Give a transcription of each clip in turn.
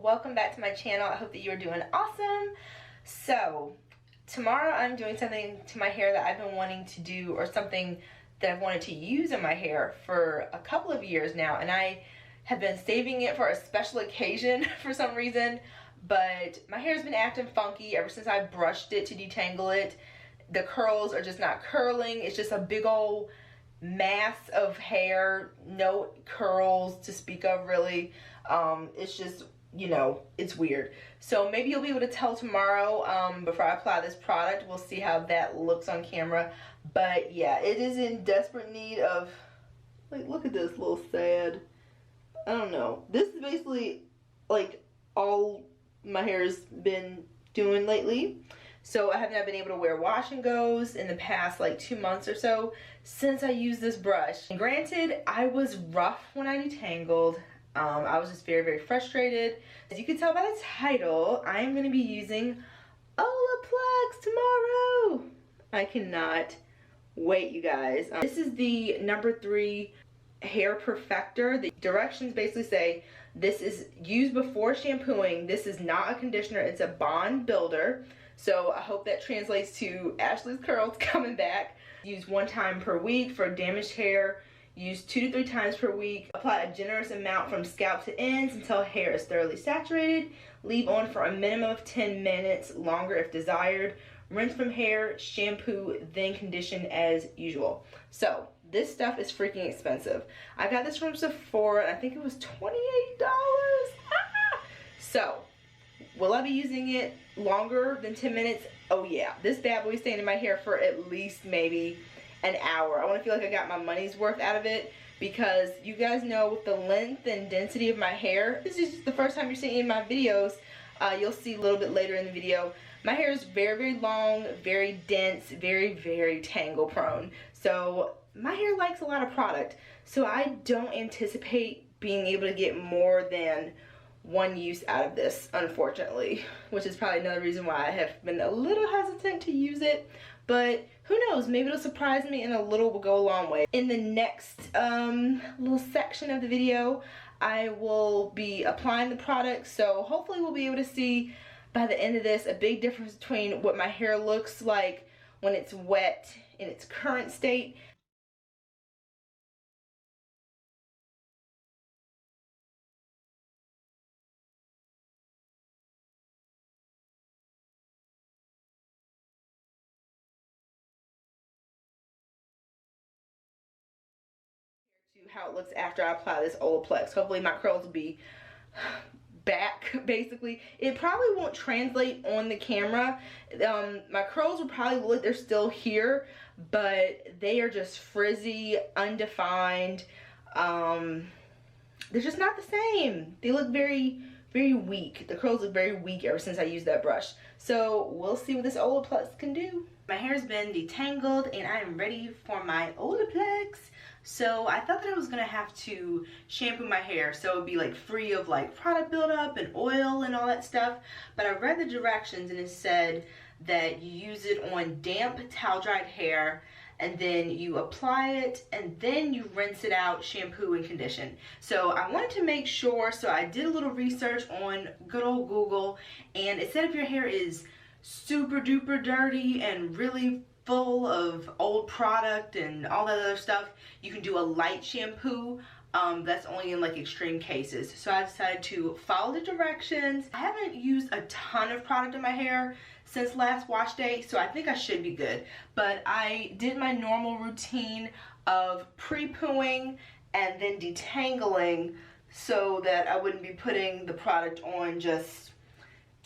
welcome back to my channel. I hope that you are doing awesome. So tomorrow I'm doing something to my hair that I've been wanting to do, or something that I've wanted to use in my hair for a couple of years now, and I have been saving it for a special occasion for some reason. But my hair's been acting funky ever since I brushed it to detangle it. The curls are just not curling. It's just a big old mass of hair, no curls to speak of really. It's just, you know, it's weird. So maybe you'll be able to tell tomorrow before I apply this product. We'll see how that looks on camera. But yeah, it is in desperate need of, like, look at this little sad. I don't know. This is basically like all my hair's been doing lately. So I have not been able to wear wash and goes in the past like 2 months or so since I used this brush. And granted, I was rough when I detangled. I was just very frustrated. As you can tell by the title, I am going to be using Olaplex tomorrow. I cannot wait, you guys. This is the number 3 hair perfector. The directions basically say this is used before shampooing. This is not a conditioner, it's a bond builder. So I hope that translates to Ashley's curls coming back. Use 1 time per week for damaged hair. Use 2 to 3 times per week. Apply a generous amount from scalp to ends until hair is thoroughly saturated. Leave on for a minimum of 10 minutes, longer if desired. Rinse from hair, shampoo, then condition as usual. So this stuff is freaking expensive. I got this from Sephora and I think it was $28. So will I be using it longer than 10 minutes? Oh yeah. This bad boy is staying in my hair for at least maybe an hour. I want to feel like I got my money's worth out of it, because you guys know with the length and density of my hair, this is just the first time you're seeing my videos. You'll see a little bit later in the video. My hair is very long, very dense, very tangle prone. So my hair likes a lot of product. So I don't anticipate being able to get more than 1 use out of this, unfortunately, which is probably another reason why I have been a little hesitant to use it. But who knows, maybe it'll surprise me, and a little will go a long way. In the next little section of the video, I will be applying the product, so hopefully we'll be able to see by the end of this a big difference between what my hair looks like when it's wet in its current state. To how it looks after I apply this Olaplex. Hopefully my curls will be back, basically. It probably won't translate on the camera. My curls will probably look, they're still here, but they are just frizzy, undefined. They're just not the same. They look very weak. The curls look very weak ever since I used that brush. So we'll see what this Olaplex can do. My hair's been detangled and I am ready for my Olaplex. So I thought that I was gonna have to shampoo my hair so it would be like free of like product buildup and oil and all that stuff. But I read the directions and it said that you use it on damp towel dried hair, and then you apply it and then you rinse it out, shampoo and condition. So I wanted to make sure, so I did a little research on good old Google, and it said if your hair is super duper dirty and really full of old product and all that other stuff, you can do a light shampoo. That's only in like extreme cases. So I decided to follow the directions. I haven't used a ton of product in my hair since last wash day, so I think I should be good. But I did my normal routine of pre-pooing and then detangling so that I wouldn't be putting the product on just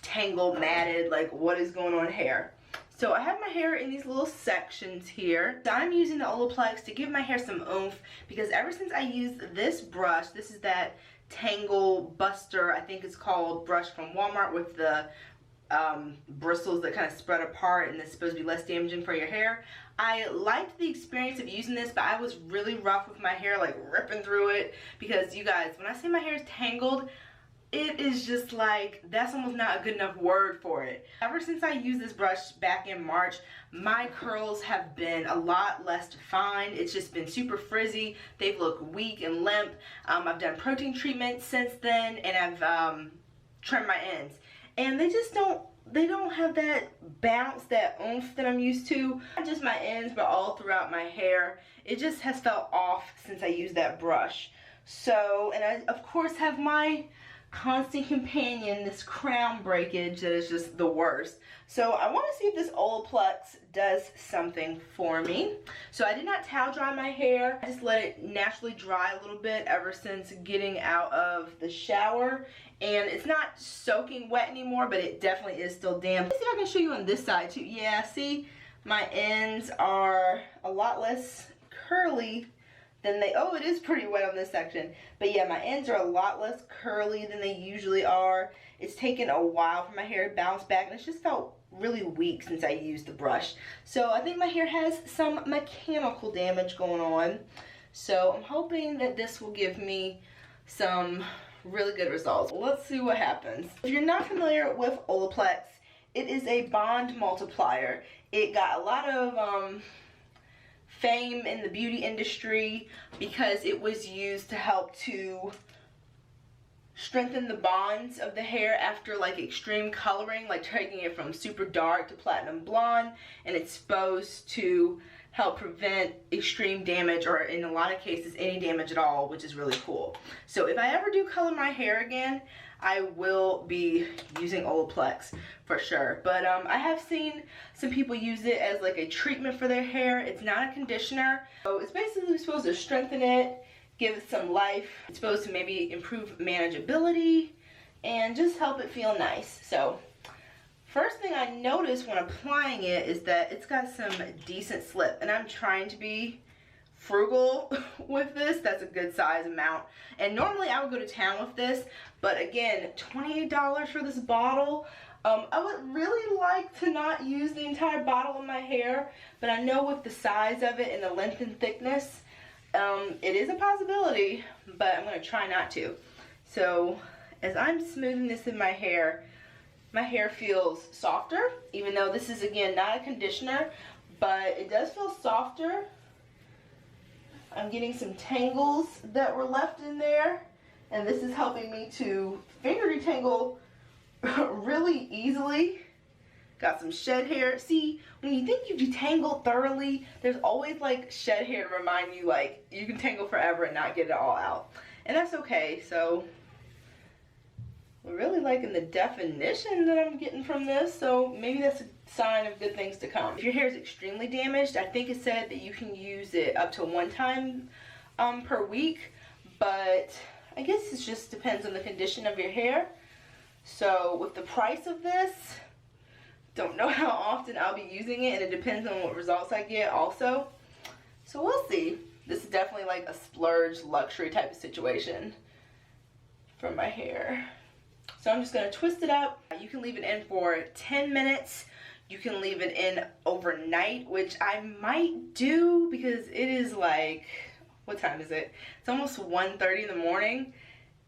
tangled, matted, like what is going on hair. So I have my hair in these little sections here. So I'm using the Olaplex to give my hair some oomph, because ever since I used this brush, this is that Tangle Buster, I think it's called, brush from Walmart with the bristles that kind of spread apart, and it's supposed to be less damaging for your hair. I liked the experience of using this, but I was really rough with my hair, like ripping through it, because you guys, when I say my hair is tangled, it is just like, that's almost not a good enough word for it. Ever since I used this brush back in March, my curls have been a lot less defined. It's just been super frizzy. They've looked weak and limp. I've done protein treatment since then, and I've trim my ends. And they just don't have that bounce, that oomph that I'm used to. Not just my ends, but all throughout my hair. It just has felt off since I used that brush. So, and I of course have my constant companion, this crown breakage that is just the worst. So I want to see if this Olaplex does something for me. So I did not towel dry my hair. I just let it naturally dry a little bit ever since getting out of the shower. And it's not soaking wet anymore, but it definitely is still damp. Let's see if I can show you on this side too. Yeah, see, my ends are a lot less curly than they, oh, it is pretty wet on this section. But yeah, my ends are a lot less curly than they usually are. It's taken a while for my hair to bounce back, and it's just felt really weak since I used the brush. So I think my hair has some mechanical damage going on. So I'm hoping that this will give me some really good results. Let's see what happens. If you're not familiar with Olaplex, it is a bond multiplier. It got a lot of fame in the beauty industry because it was used to help to strengthen the bonds of the hair after like extreme coloring, like taking it from super dark to platinum blonde, and it's supposed to help prevent extreme damage, or in a lot of cases any damage at all, which is really cool. So if I ever do color my hair again, I will be using Olaplex for sure. But I have seen some people use it as like a treatment for their hair. It's not a conditioner. So it's basically supposed to strengthen it, give it some life. It's supposed to maybe improve manageability and just help it feel nice. So first thing I noticed when applying it is that it's got some decent slip, and I'm trying to be frugal with this. That's a good size amount, and normally I would go to town with this, but again, $28 for this bottle. I would really like to not use the entire bottle in my hair, but I know with the size of it and the length and thickness, it is a possibility, but I'm going to try not to. So as I'm smoothing this in my hair feels softer, even though this is, again, not a conditioner, but it does feel softer. I'm getting some tangles that were left in there, and this is helping me to finger detangle really easily. Got some shed hair. See, when you think you've detangled thoroughly, there's always like shed hair to remind you like you can tangle forever and not get it all out. And that's okay. So I'm really liking the definition that I'm getting from this, so maybe that's a sign of good things to come. If your hair is extremely damaged, I think it said that you can use it up to 1 time per week, but I guess it just depends on the condition of your hair. So with the price of this, don't know how often I'll be using it, and it depends on what results I get also. So we'll see. This is definitely like a splurge luxury type of situation for my hair. So I'm just going to twist it up. You can leave it in for 10 minutes. You can leave it in overnight, which I might do because it is like, what time is it? It's almost 1:30 in the morning,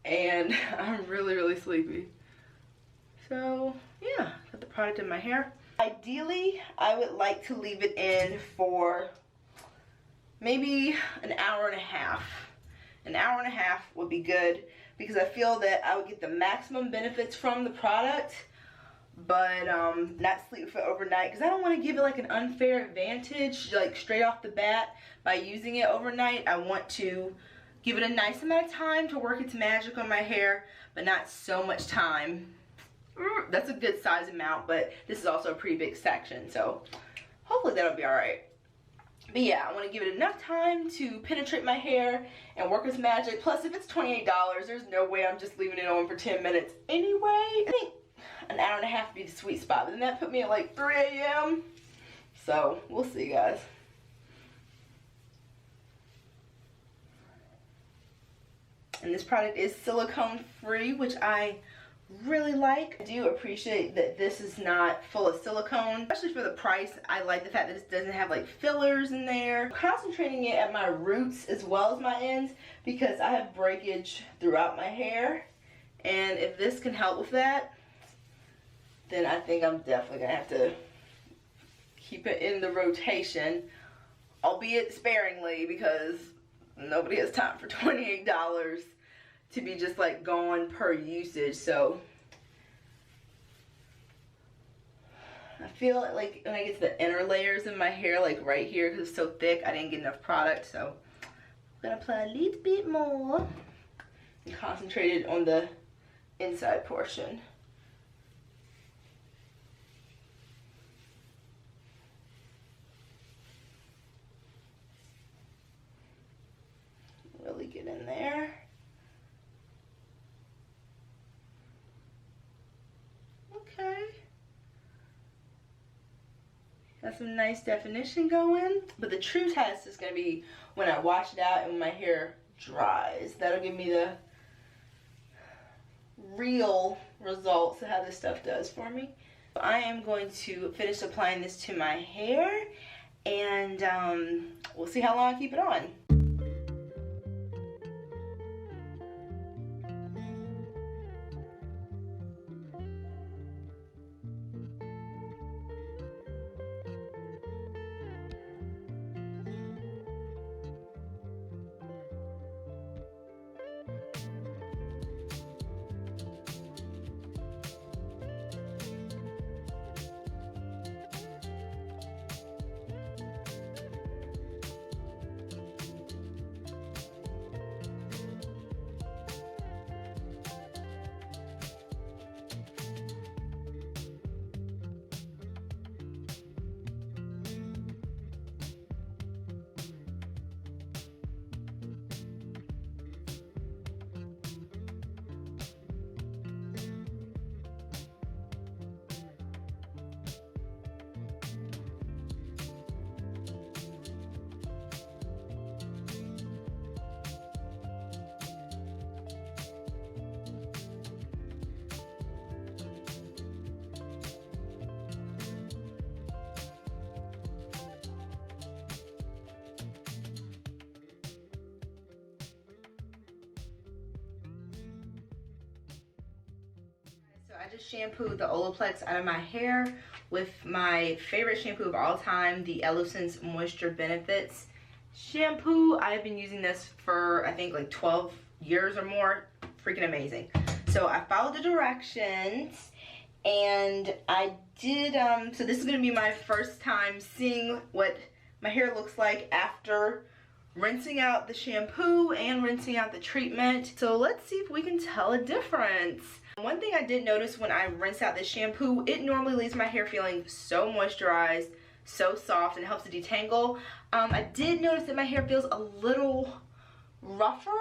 and I'm really, really sleepy. So yeah, got the product in my hair. Ideally, I would like to leave it in for maybe an hour and a half. An hour and a half would be good, because I feel that I would get the maximum benefits from the product, but not sleep for overnight, because I don't want to give it like an unfair advantage like straight off the bat by using it overnight. I want to give it a nice amount of time to work its magic on my hair, but not so much time. That's a good size amount, but this is also a pretty big section, so hopefully that'll be alright. But yeah, I want to give it enough time to penetrate my hair and work its magic. Plus, if it's $28, there's no way I'm just leaving it on for 10 minutes anyway. I think an hour and a half would be the sweet spot. But then that put me at like 3 a.m. So, we'll see, guys. And this product is silicone free, which I really like. I do appreciate that this is not full of silicone, especially for the price. I like the fact that this doesn't have like fillers in there. I'm concentrating it at my roots as well as my ends, because I have breakage throughout my hair, and if this can help with that, then I think I'm definitely gonna have to keep it in the rotation, albeit sparingly, because nobody has time for $28 to be just like gone per usage. So I feel like when I get to the inner layers of my hair, like right here, because it's so thick, I didn't get enough product, so I'm gonna apply a little bit more and concentrate it on the inside portion. Really get in there. Okay. Got some nice definition going. But the true test is going to be when I wash it out and when my hair dries. That'll give me the real results of how this stuff does for me. I am going to finish applying this to my hair, and we'll see how long I keep it on. I just shampooed the Olaplex out of my hair with my favorite shampoo of all time, the Elosense Moisture Benefits shampoo. I've been using this for, I think, like 12 years or more. Freaking amazing. So I followed the directions, and I did, so this is going to be my first time seeing what my hair looks like after rinsing out the shampoo and rinsing out the treatment. So let's see if we can tell a difference. One thing I did notice when I rinse out this shampoo, it normally leaves my hair feeling so moisturized, so soft, and helps to detangle. I did notice that my hair feels a little rougher,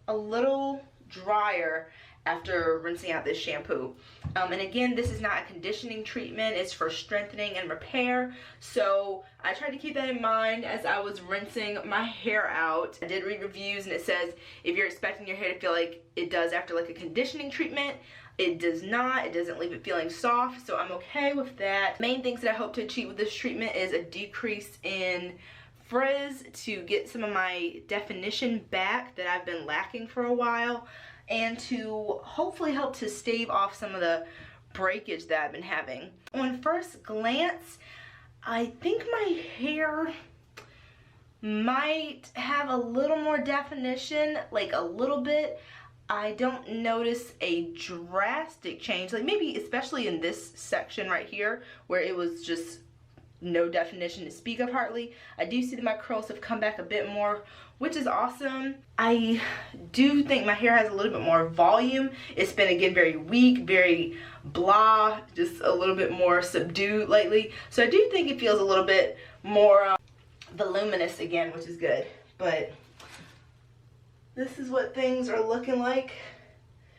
a little drier after rinsing out this shampoo. And again, this is not a conditioning treatment, it's for strengthening and repair. So I tried to keep that in mind as I was rinsing my hair out. I did read reviews, and it says if you're expecting your hair to feel like it does after like a conditioning treatment, it does not. It doesn't leave it feeling soft, so I'm okay with that. Main things that I hope to achieve with this treatment is a decrease in frizz to get some of my definition back that I've been lacking for a while, and to hopefully help to stave off some of the breakage that I've been having. On first glance, I think my hair might have a little more definition, like a little bit. I don't notice a drastic change, like maybe especially in this section right here where it was just no definition to speak of hardly. I do see that my curls have come back a bit more, which is awesome. I do think my hair has a little bit more volume. It's been, again, very weak, very blah, just a little bit more subdued lately. So I do think it feels a little bit more voluminous again, which is good. But this is what things are looking like.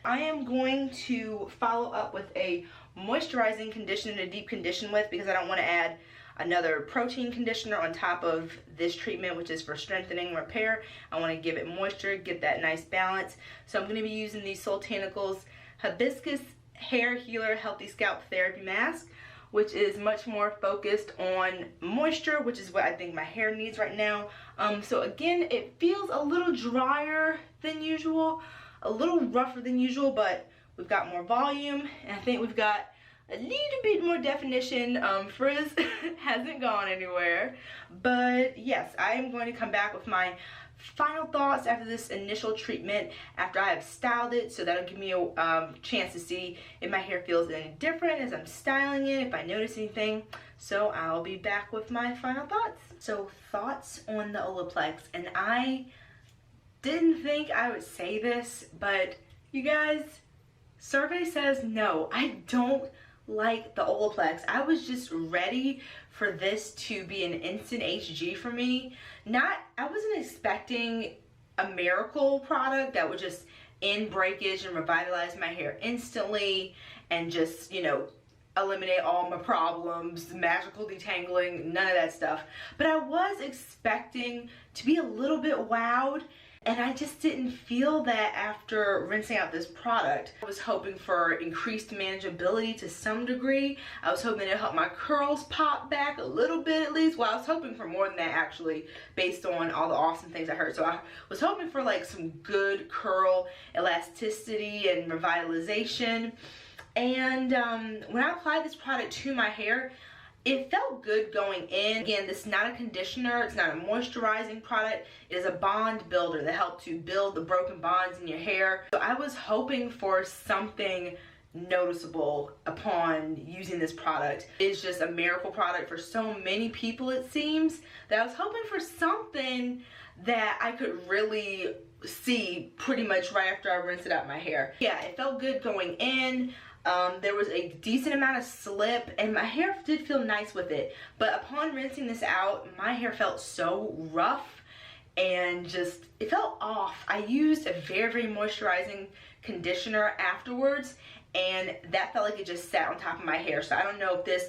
I am going to follow up with a moisturizing conditioner to deep condition with, because I don't want to add another protein conditioner on top of this treatment, which is for strengthening and repair. I want to give it moisture, get that nice balance. So I'm going to be using the Soultanicals Hibiscus Hair Healer Healthy Scalp Therapy Mask, which is much more focused on moisture, which is what I think my hair needs right now. So again, it feels a little drier than usual, a little rougher than usual, but we've got more volume, and I think we've got a little bit more definition. Frizz hasn't gone anywhere. But yes, I am going to come back with my final thoughts after this initial treatment after I have styled it, so that'll give me a chance to see if my hair feels any different as I'm styling it, if I notice anything. So I'll be back with my final thoughts. So thoughts on the Olaplex, and I didn't think I would say this, but you guys, survey says no, I don't like the Olaplex. I was just ready for this to be an instant HG for me. I wasn't expecting a miracle product that would just end breakage and revitalize my hair instantly and just, you know, eliminate all my problems, magical detangling, none of that stuff. But I was expecting to be a little bit wowed, and I just didn't feel that after rinsing out this product. I was hoping for increased manageability to some degree. I was hoping it would help my curls pop back a little bit at least. Well, I was hoping for more than that actually, based on all the awesome things I heard. So I was hoping for like some good curl elasticity and revitalization. And when I applied this product to my hair, it felt good going in. Again, this is not a conditioner, it's not a moisturizing product, it is a bond builder that helps to build the broken bonds in your hair. So I was hoping for something noticeable upon using this product. It's just a miracle product for so many people, it seems, that I was hoping for something that I could really see pretty much right after I rinsed it out my hair. Yeah, it felt good going in. There was a decent amount of slip and my hair did feel nice with it, but upon rinsing this out, my hair felt so rough and just, it felt off. I used a very moisturizing conditioner afterwards, and that felt like it just sat on top of my hair. So I don't know if this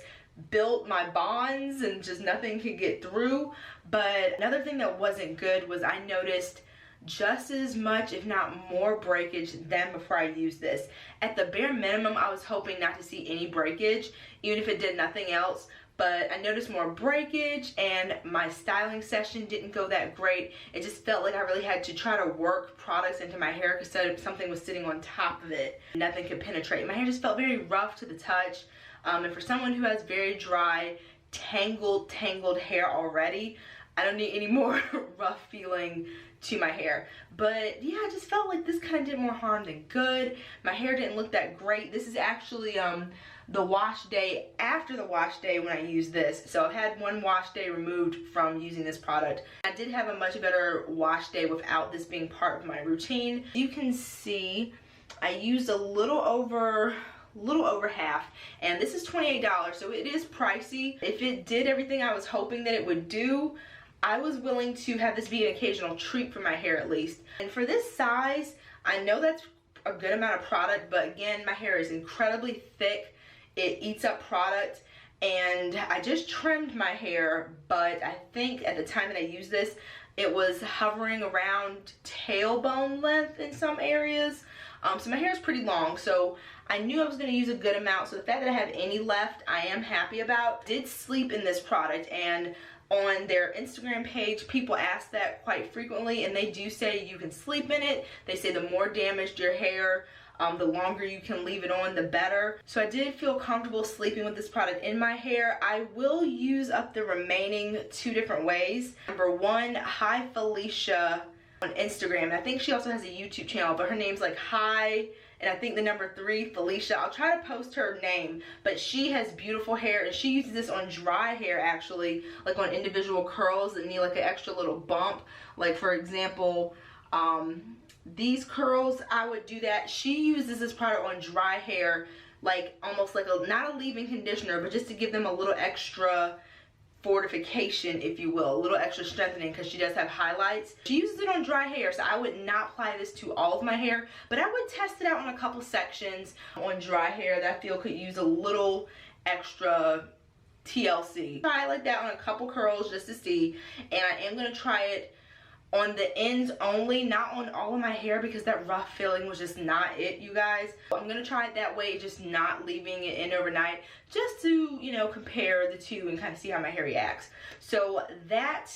built my bonds and just nothing could get through. But another thing that wasn't good was I noticed just as much, if not more, breakage than before I used this. At the bare minimum, I was hoping not to see any breakage, even if it did nothing else. But I noticed more breakage, and my styling session didn't go that great. It just felt like I really had to try to work products into my hair because something was sitting on top of it. Nothing could penetrate. My hair just felt very rough to the touch. And for someone who has very dry, tangled hair already, I don't need any more rough feeling to my hair. But yeah, I just felt like this kind of did more harm than good. My hair didn't look that great. This is actually the wash day after the wash day when I used this. So I've had one wash day removed from using this product. I did have a much better wash day without this being part of my routine. You can see I used a little over half, and this is $28, so it is pricey. If it did everything I was hoping that it would do, I was willing to have this be an occasional treat for my hair at least. And for this size, I know that's a good amount of product, but again, my hair is incredibly thick. It eats up product, and I just trimmed my hair, but I think at the time that I used this, it was hovering around tailbone length in some areas. So my hair is pretty long, so I knew I was going to use a good amount. So the fact that I have any left, I am happy about. I did sleep in this product, and on their Instagram page, people ask that quite frequently, and they do say you can sleep in it. They say the more damaged your hair, the longer you can leave it on, the better. So I did feel comfortable sleeping with this product in my hair. I will use up the remaining 2 different ways. Number 1, Hi Felicia on Instagram. And I think she also has a YouTube channel, but her name's like Hi, and I think the number 3, Felicia. I'll try to post her name, but she has beautiful hair, and she uses this on dry hair actually, like on individual curls that need like an extra little bump. Like for example, these curls, I would do that. She uses this product on dry hair, like almost like not a leave-in conditioner, but just to give them a little extra fortification, if you will, a little extra strengthening, because she does have highlights. She uses it on dry hair, so I would not apply this to all of my hair, but I would test it out on a couple sections on dry hair that I feel could use a little extra TLC. Try it like that on a couple curls just to see, and I am going to try it on the ends only, not on all of my hair, because that rough feeling was just not it, you guys. I'm gonna try it that way, just not leaving it in overnight, just to, you know, compare the two and kind of see how my hair reacts. So that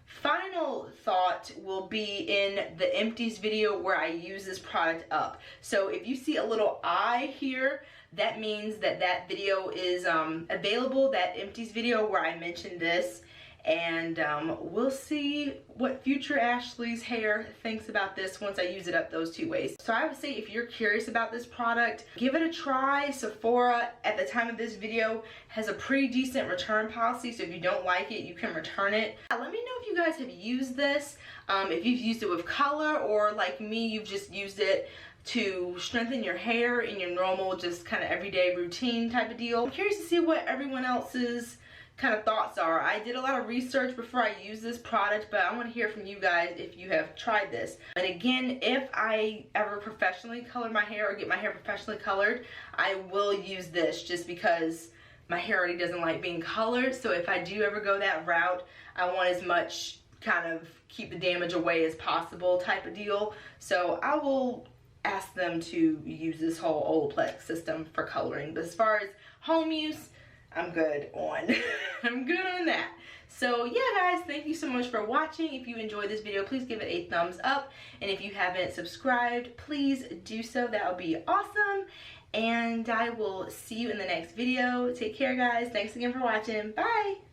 final thought will be in the empties video where I use this product up. So if you see a little eye here, that means that that video is available, that empties video where I mentioned this. and we'll see what future Ashley's hair thinks about this once I use it up those 2 ways. So I would say if you're curious about this product, give it a try. Sephora at the time of this video has a pretty decent return policy, so if you don't like it, you can return it. Let me know if you guys have used this, if you've used it with color, or like me, you've just used it to strengthen your hair in your normal, just kind of everyday routine type of deal. I'm curious to see what everyone else's kind of thoughts are. I did a lot of research before I used this product, but I want to hear from you guys if you have tried this. And again, if I ever professionally color my hair or get my hair professionally colored, I will use this just because my hair already doesn't like being colored. So if I do ever go that route, I want as much kind of keep the damage away as possible type of deal. So I will ask them to use this whole Olaplex system for coloring. But as far as home use, I'm good on I'm good on that. So yeah guys, thank you so much for watching. If you enjoyed this video, please give it a thumbs up, and if you haven't subscribed, please do so. That would be awesome, and I will see you in the next video. Take care guys. Thanks again for watching. Bye.